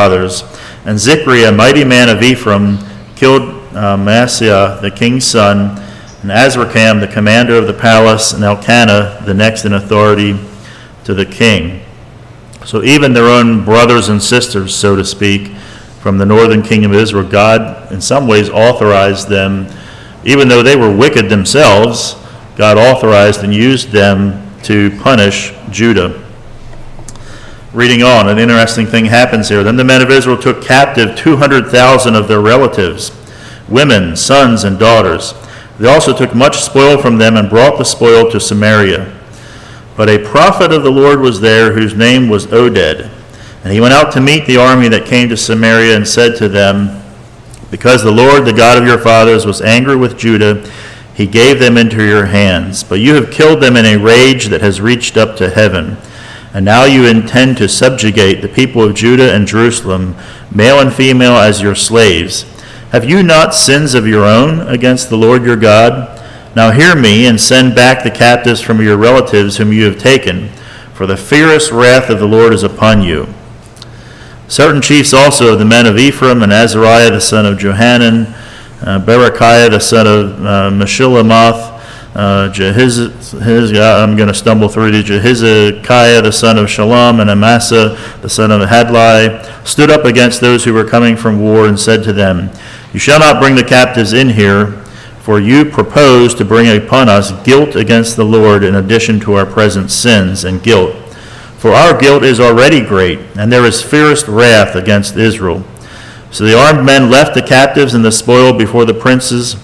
fathers. And Zikri, a mighty man of Ephraim, killed Maaseiah, the king's son, and Azrikam, the commander of the palace, and Elkanah, the next in authority to the king. So even their own brothers and sisters, so to speak, from the northern kingdom of Israel, God in some ways authorized them, even though they were wicked themselves, God authorized and used them to punish Judah. Reading on, an interesting thing happens here. Then the men of Israel took captive 200,000 of their relatives, women, sons, and daughters. They also took much spoil from them and brought the spoil to Samaria. But a prophet of the Lord was there, whose name was Oded. And he went out to meet the army that came to Samaria and said to them, because the Lord, the God of your fathers, was angry with Judah, he gave them into your hands. But you have killed them in a rage that has reached up to heaven. And now you intend to subjugate the people of Judah and Jerusalem, male and female, as your slaves. Have you not sins of your own against the Lord your God? Now hear me, and send back the captives from your relatives whom you have taken, for the fierce wrath of the Lord is upon you. Certain chiefs also of the men of Ephraim, and Azariah the son of Johanan, Berechiah the son of Meshillemoth, I'm going to stumble through these, Jehizekiah the son of Shalom, and Amasa the son of Hadlai, stood up against those who were coming from war and said to them, you shall not bring the captives in here, for you propose to bring upon us guilt against the Lord in addition to our present sins and guilt. For our guilt is already great, and there is fierce wrath against Israel. So the armed men left the captives and the spoil before the princes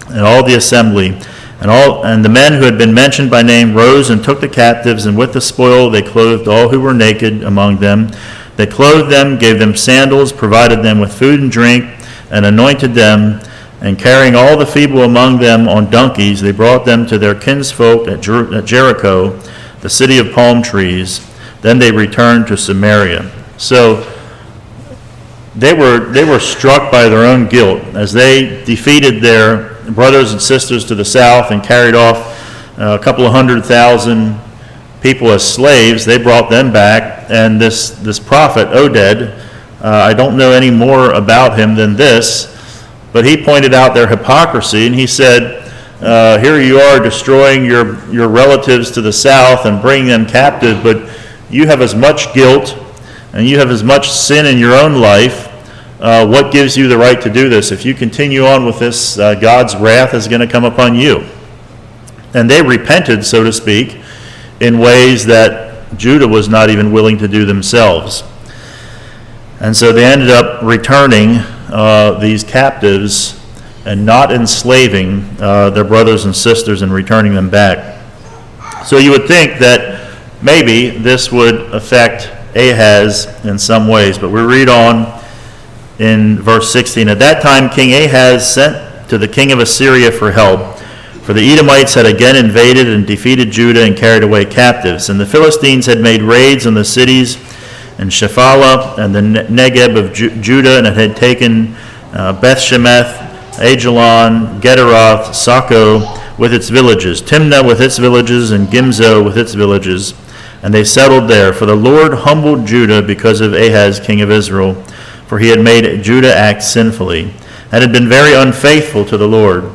and all the assembly. And the men who had been mentioned by name rose and took the captives, and with the spoil they clothed all who were naked among them. They clothed them, gave them sandals, provided them with food and drink, and anointed them. And carrying all the feeble among them on donkeys, they brought them to their kinsfolk at Jericho, the city of palm trees. Then they returned to Samaria. So they were struck by their own guilt as they defeated their brothers and sisters to the south and carried off a couple of 100,000 people as slaves. They brought them back, and this prophet Oded, I don't know any more about him than this, but he pointed out their hypocrisy, and he said, here you are destroying your relatives to the south and bringing them captive, but you have as much guilt and you have as much sin in your own life. What gives you the right to do this? If you continue on with this, God's wrath is going to come upon you. And they repented, so to speak, in ways that Judah was not even willing to do themselves. And so they ended up returning these captives and not enslaving their brothers and sisters and returning them back. So you would think that maybe this would affect Ahaz in some ways, but we read on in verse 16. At that time King Ahaz sent to the king of Assyria for help, for the Edomites had again invaded and defeated Judah and carried away captives, and the Philistines had made raids on the cities in Shephelah and the Negeb of Judah, and it had taken Beth-Shemesh, Ajalon, Gederoth, Soko with its villages, Timnah with its villages, and Gimzo with its villages. And they settled there. For the Lord humbled Judah because of Ahaz, king of Israel, for he had made Judah act sinfully, and had been very unfaithful to the Lord.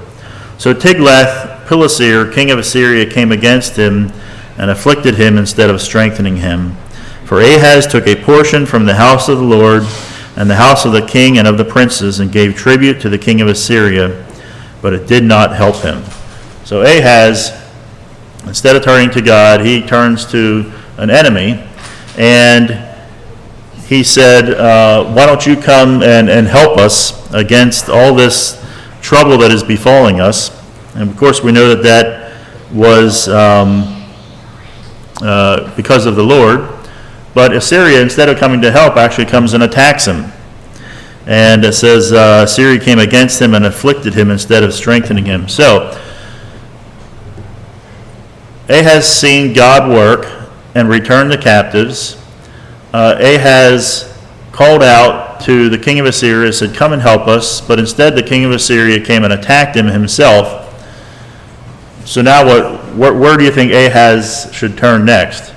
So Tiglath-Pileser, king of Assyria, came against him and afflicted him instead of strengthening him. For Ahaz took a portion from the house of the Lord and the house of the king and of the princes, and gave tribute to the king of Assyria, but it did not help him. So Ahaz, instead of turning to God, he turns to an enemy, and he said, why don't you come and help us against all this trouble that is befalling us? And of course we know that was because of the Lord. But Assyria, instead of coming to help, actually comes and attacks him. And it says Assyria came against him and afflicted him instead of strengthening him. So Ahaz seen God work and return the captives. Ahaz called out to the king of Assyria and said, come and help us. But instead the king of Assyria came and attacked him himself. So now where do you think Ahaz should turn next?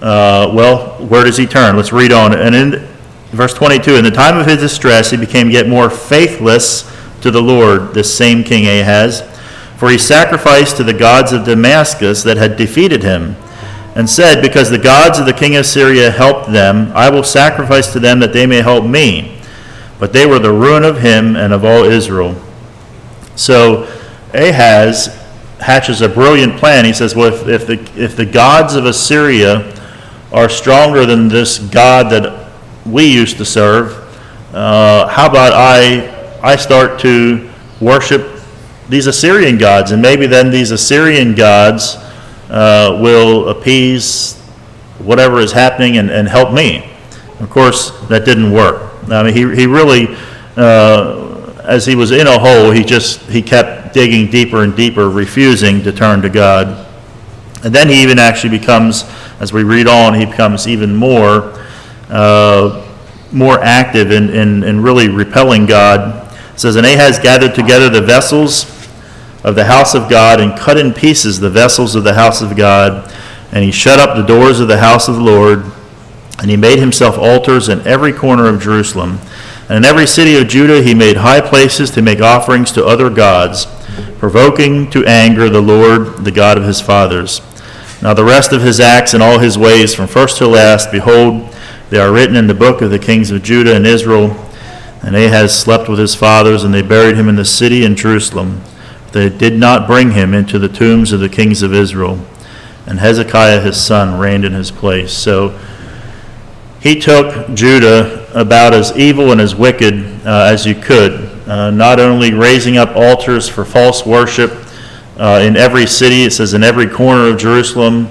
Well, where does he turn? Let's read on. And Verse 22, in the time of his distress, he became yet more faithless to the Lord, this same King Ahaz, for he sacrificed to the gods of Damascus that had defeated him, and said, because the gods of the king of Syria helped them, I will sacrifice to them that they may help me. But they were the ruin of him and of all Israel. So Ahaz hatches a brilliant plan. He says, well, if the gods of Assyria are stronger than this God that we used to serve, how about I start to worship these Assyrian gods, and maybe then these Assyrian gods will appease whatever is happening and help me. Of course, that didn't work. I mean, he really, as he was in a hole, he kept digging deeper and deeper, refusing to turn to God. And then he even actually becomes, as we read on, he becomes even more active in really repelling God. It says, and Ahaz gathered together the vessels of the house of God and cut in pieces the vessels of the house of God, and he shut up the doors of the house of the Lord, and he made himself altars in every corner of Jerusalem. And in every city of Judah he made high places to make offerings to other gods, provoking to anger the Lord, the God of his fathers. Now the rest of his acts and all his ways, from first to last, behold, they are written in the book of the kings of Judah and Israel. And Ahaz slept with his fathers, and they buried him in the city in Jerusalem. They did not bring him into the tombs of the kings of Israel. And Hezekiah his son reigned in his place. So he took Judah about as evil and as wicked as you could, not only raising up altars for false worship in every city, it says in every corner of Jerusalem.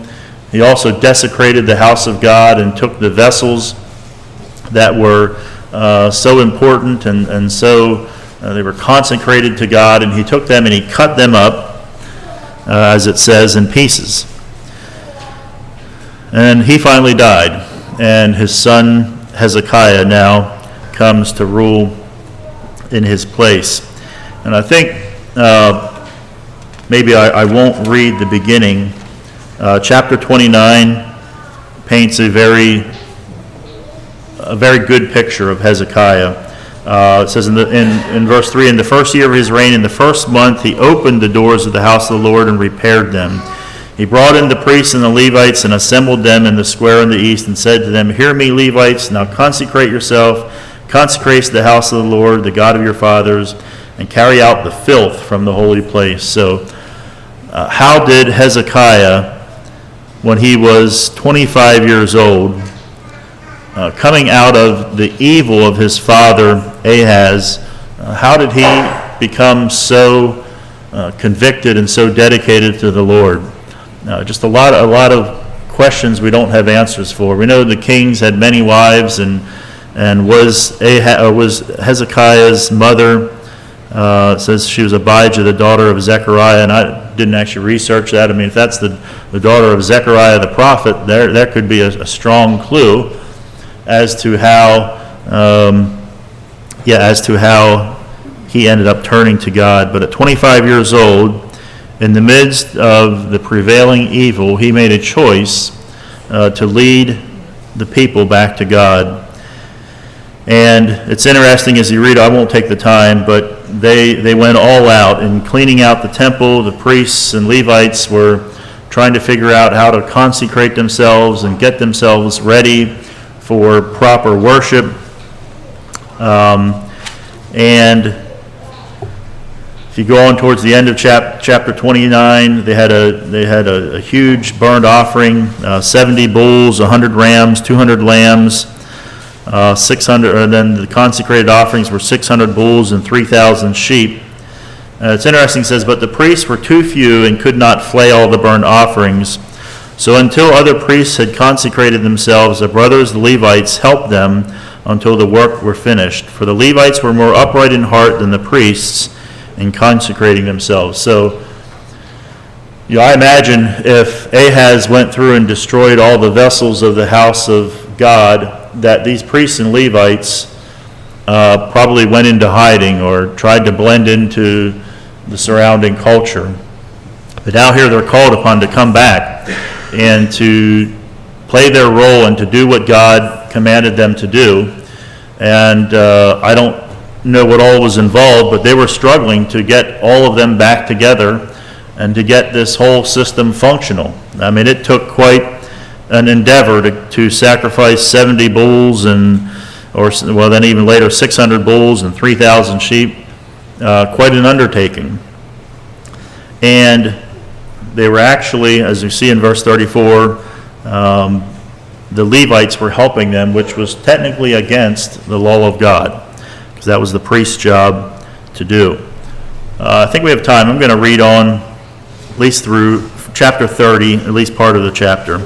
He also desecrated the house of God and took the vessels that were so important and so they were consecrated to God, and he took them and he cut them up, as it says, in pieces. And he finally died, and his son Hezekiah now comes to rule in his place. And I think maybe I won't read the beginning. Chapter 29 paints a very good picture of Hezekiah. It says in verse 3, in the first year of his reign, in the first month, he opened the doors of the house of the Lord and repaired them. He brought in the priests and the Levites and assembled them in the square in the east and said to them, hear me, Levites, now consecrate yourself, consecrate the house of the Lord, the God of your fathers, and carry out the filth from the holy place. So how did Hezekiah, when he was 25 years old, coming out of the evil of his father Ahaz, how did he become so convicted and so dedicated to the Lord? Just a lot of questions we don't have answers for. We know the kings had many wives, and was Hezekiah's mother. It says she was Abijah, the daughter of Zechariah, and I didn't actually research that. I mean, if that's the daughter of Zechariah the prophet, there could be a strong clue as to how he ended up turning to God. But at 25 years old, in the midst of the prevailing evil, he made a choice to lead the people back to God. And it's interesting as you read, I won't take the time, but they went all out in cleaning out the temple. The priests and Levites were trying to figure out how to consecrate themselves and get themselves ready for proper worship. And if you go on towards the end of chapter 29, they had a huge burnt offering, 70 bulls, 100 rams, 200 lambs, 600, and then the consecrated offerings were 600 bulls and 3,000 sheep. It's interesting, it says, but the priests were too few and could not flay all the burnt offerings. So until other priests had consecrated themselves, the brothers, the Levites, helped them until the work were finished. For the Levites were more upright in heart than the priests in consecrating themselves. So, I imagine if Ahaz went through and destroyed all the vessels of the house of God, that these priests and Levites probably went into hiding or tried to blend into the surrounding culture. But now here they're called upon to come back and to play their role and to do what God commanded them to do. And I don't know what all was involved, but they were struggling to get all of them back together and to get this whole system functional. I mean, it took quite an endeavor to sacrifice 70 bulls then even later 600 bulls and 3,000 sheep. Quite an undertaking. And they were actually, as you see in verse 34, the Levites were helping them, which was technically against the law of God, because that was the priest's job to do. I think we have time. I'm going to read on at least through chapter 30, at least part of the chapter.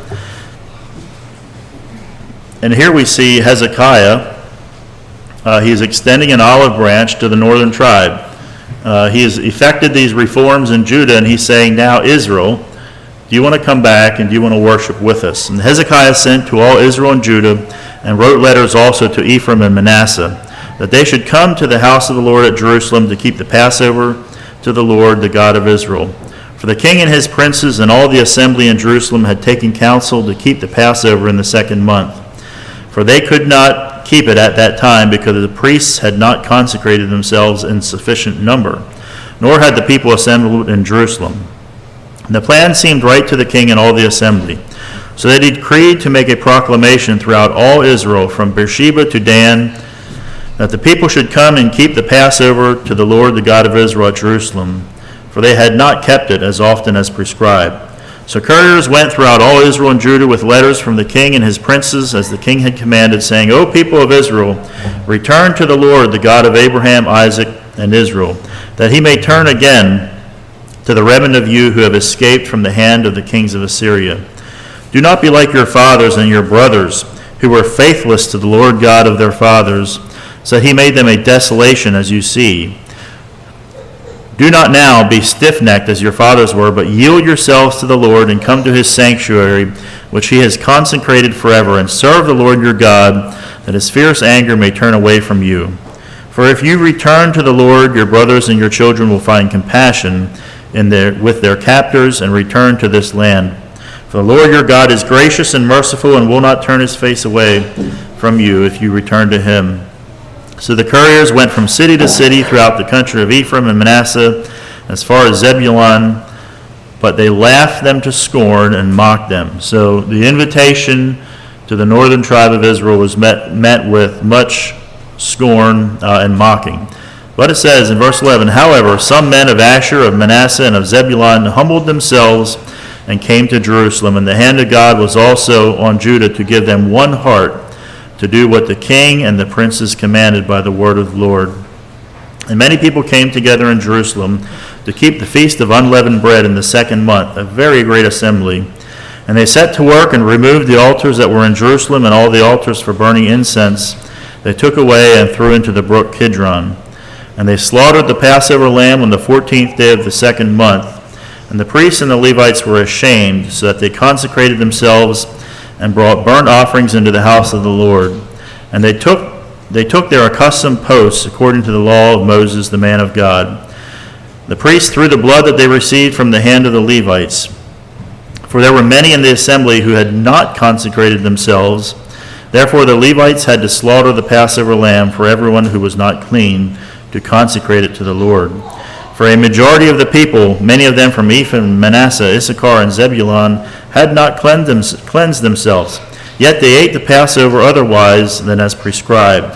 And here we see Hezekiah. He is extending an olive branch to the northern tribe. He has effected these reforms in Judah, and he's saying, now Israel, do you want to come back and do you want to worship with us? And Hezekiah sent to all Israel and Judah and wrote letters also to Ephraim and Manasseh, that they should come to the house of the Lord at Jerusalem to keep the Passover to the Lord, the God of Israel. For the king and his princes and all the assembly in Jerusalem had taken counsel to keep the Passover in the second month. For they could not keep it at that time, because the priests had not consecrated themselves in sufficient number, nor had the people assembled in Jerusalem. And the plan seemed right to the king and all the assembly. So they decreed to make a proclamation throughout all Israel, from Beersheba to Dan, that the people should come and keep the Passover to the Lord, the God of Israel, at Jerusalem, for they had not kept it as often as prescribed. So couriers went throughout all Israel and Judah with letters from the king and his princes, as the king had commanded, saying, O people of Israel, return to the Lord, the God of Abraham, Isaac, and Israel, that he may turn again to the remnant of you who have escaped from the hand of the kings of Assyria. Do not be like your fathers and your brothers, who were faithless to the Lord God of their fathers, so that he made them a desolation, as you see. Do not now be stiff-necked as your fathers were, but yield yourselves to the Lord and come to his sanctuary, which he has consecrated forever, and serve the Lord your God, that his fierce anger may turn away from you. For if you return to the Lord, your brothers and your children will find compassion with their captors and return to this land. For the Lord your God is gracious and merciful, and will not turn his face away from you if you return to him. So the couriers went from city to city throughout the country of Ephraim and Manasseh, as far as Zebulun, but they laughed them to scorn and mocked them. So the invitation to the northern tribe of Israel was met with much scorn and mocking. But it says in verse 11, however, some men of Asher, of Manasseh, and of Zebulun humbled themselves and came to Jerusalem, and the hand of God was also on Judah to give them one heart to do what the king and the princes commanded by the word of the Lord. And many people came together in Jerusalem to keep the feast of unleavened bread in the second month, a very great assembly. And they set to work and removed the altars that were in Jerusalem, and all the altars for burning incense they took away and threw into the brook Kidron. And they slaughtered the Passover lamb on the 14th day of the second month. And the priests and the Levites were ashamed, so that they consecrated themselves and brought burnt offerings into the house of the Lord. And they took their accustomed posts according to the law of Moses, the man of God. The priests threw the blood that they received from the hand of the Levites. For there were many in the assembly who had not consecrated themselves. Therefore the Levites had to slaughter the Passover lamb for everyone who was not clean, to consecrate it to the Lord. For a majority of the people, many of them from Ephraim, Manasseh, Issachar, and Zebulun, had not cleansed themselves. Yet they ate the Passover otherwise than as prescribed.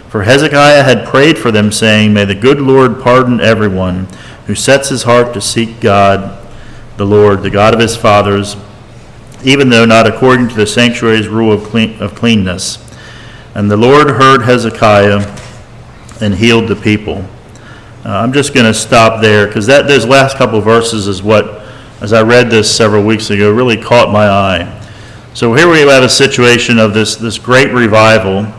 For Hezekiah had prayed for them, saying, May the good Lord pardon everyone who sets his heart to seek God, the Lord, the God of his fathers, even though not according to the sanctuary's rule of cleanness. And the Lord heard Hezekiah and healed the people. I'm just going to stop there, because those last couple of verses is what, as I read this several weeks ago, really caught my eye. So here we have a situation of this great revival,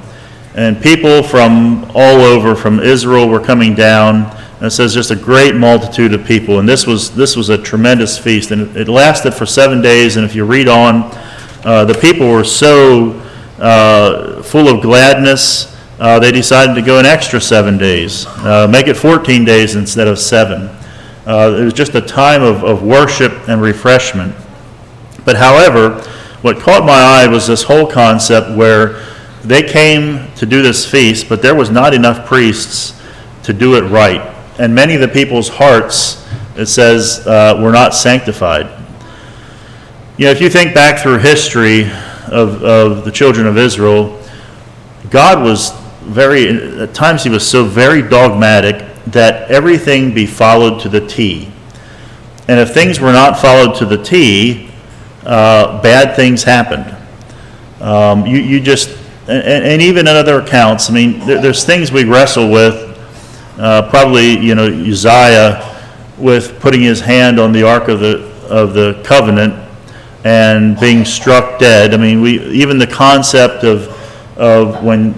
and people from all over, from Israel, were coming down. And it says just a great multitude of people, and this was a tremendous feast, and it lasted for 7 days. And if you read on, the people were so full of gladness. They decided to go an extra 7 days, make it 14 days instead of 7. It was just a time of worship and refreshment. But however, what caught my eye was this whole concept where they came to do this feast, but there was not enough priests to do it right. And many of the people's hearts, it says, were not sanctified. You know, if you think back through history of the children of Israel, God was at times he was so very dogmatic that everything be followed to the T. And if things were not followed to the T, bad things happened. You just, and even in other accounts, I mean, there's things we wrestle with, probably, you know, Uzziah with putting his hand on the Ark of the Covenant and being struck dead. I mean, even the concept of when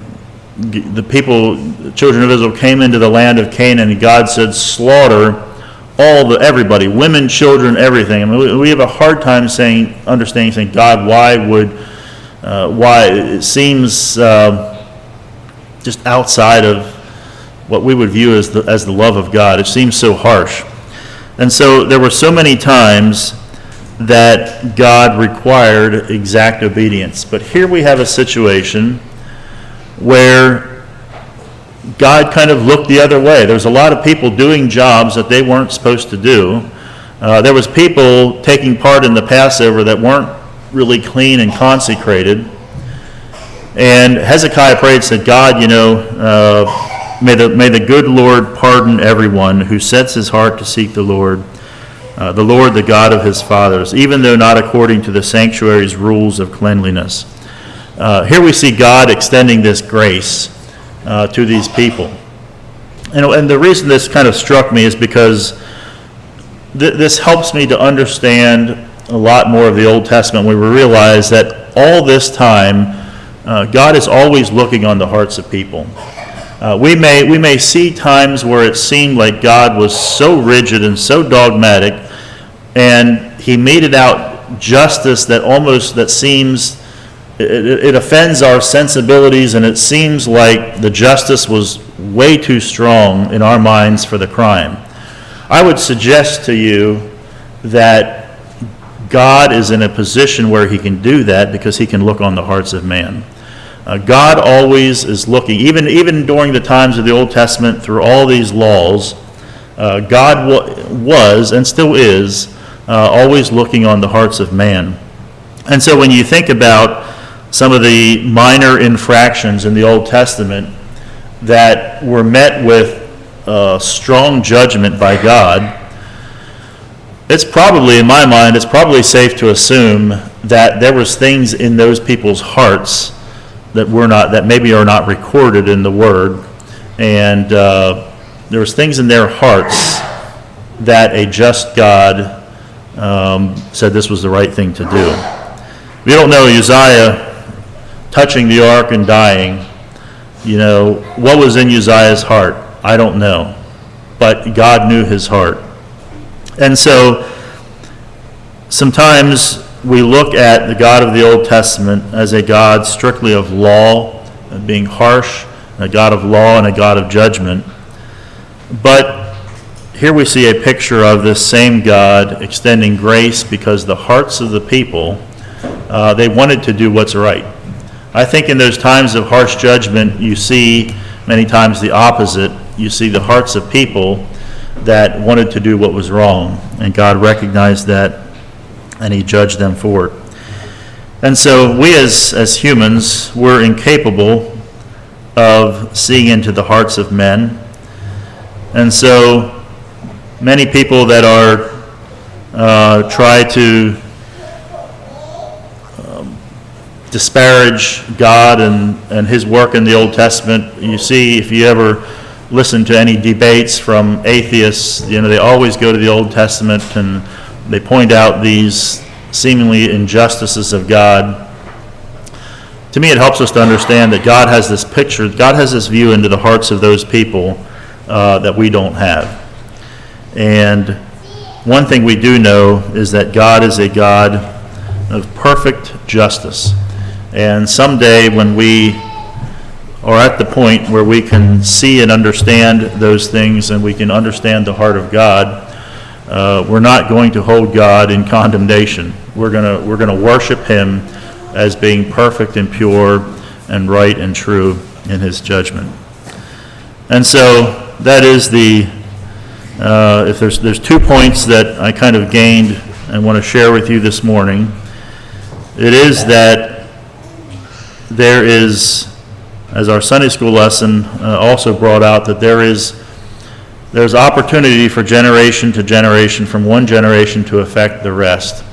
the children of Israel came into the land of Canaan, and God said, slaughter everybody, women, children, everything. I mean, we have a hard time understanding, God, why it seems just outside of what we would view as the love of God. It seems so harsh. And so there were so many times that God required exact obedience. But here we have a situation where God kind of looked the other way. There was a lot of people doing jobs that they weren't supposed to do. There was people taking part in the Passover that weren't really clean and consecrated. And Hezekiah prayed and said, God, you know, may the good Lord pardon everyone who sets his heart to seek the Lord, the God of his fathers, even though not according to the sanctuary's rules of cleanliness. Here we see God extending this grace to these people. And the reason this kind of struck me is because this helps me to understand a lot more of the Old Testament. We realize that all this time, God is always looking on the hearts of people. We may see times where it seemed like God was so rigid and so dogmatic, and he meted out justice that seems, it offends our sensibilities, and it seems like the justice was way too strong in our minds for the crime. I would suggest to you that God is in a position where he can do that because he can look on the hearts of man. God always is looking, even during the times of the Old Testament, through all these laws, God was and still is always looking on the hearts of man. And so when you think about some of the minor infractions in the Old Testament that were met with strong judgment by God, it's probably, in my mind, it's probably safe to assume that there was things in those people's hearts that maybe are not recorded in the Word, and there was things in their hearts that a just God said this was the right thing to do. We don't know Uzziah touching the ark and dying. You know, what was in Uzziah's heart? I don't know, but God knew his heart. And so sometimes we look at the God of the Old Testament as a God strictly of law, being harsh, a God of law and a God of judgment. But here we see a picture of this same God extending grace because the hearts of the people, they wanted to do what's right. I think in those times of harsh judgment, you see many times the opposite. You see the hearts of people that wanted to do what was wrong, and God recognized that, and he judged them for it. And so we as humans, we're incapable of seeing into the hearts of men. And so many people that are try to disparage God and his work in the Old Testament. You see, if you ever listen to any debates from atheists, you know, they always go to the Old Testament and they point out these seemingly injustices of God. To me, it helps us to understand that God has this picture, God has this view into the hearts of those people that we don't have. And one thing we do know is that God is a God of perfect justice. And someday when we are at the point where we can see and understand those things and we can understand the heart of God, we're not going to hold God in condemnation. We're going to worship him as being perfect and pure and right and true in his judgment. And so that is if there's 2 points that I kind of gained and want to share with you this morning. It is that there is, as our Sunday school lesson also brought out, that there's opportunity for generation to generation, from one generation to affect the rest.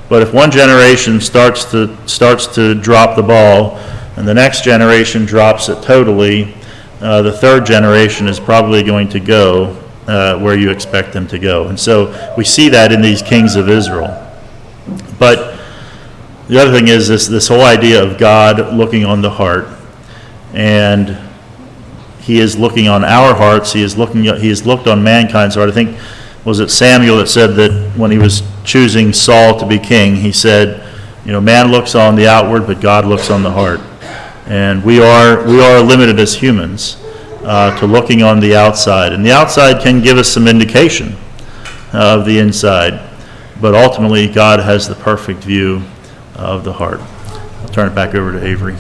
But if one generation starts to drop the ball, and the next generation drops it totally, the third generation is probably going to go where you expect them to go. And so we see that in these kings of Israel. But the other thing is this whole idea of God looking on the heart, and he is looking on our hearts. He has looked on mankind's heart. I think, was it Samuel that said that when he was choosing Saul to be king, he said, man looks on the outward, but God looks on the heart. And we are limited as humans to looking on the outside. And the outside can give us some indication of the inside, but ultimately God has the perfect view of the heart. I'll turn it back over to Avery.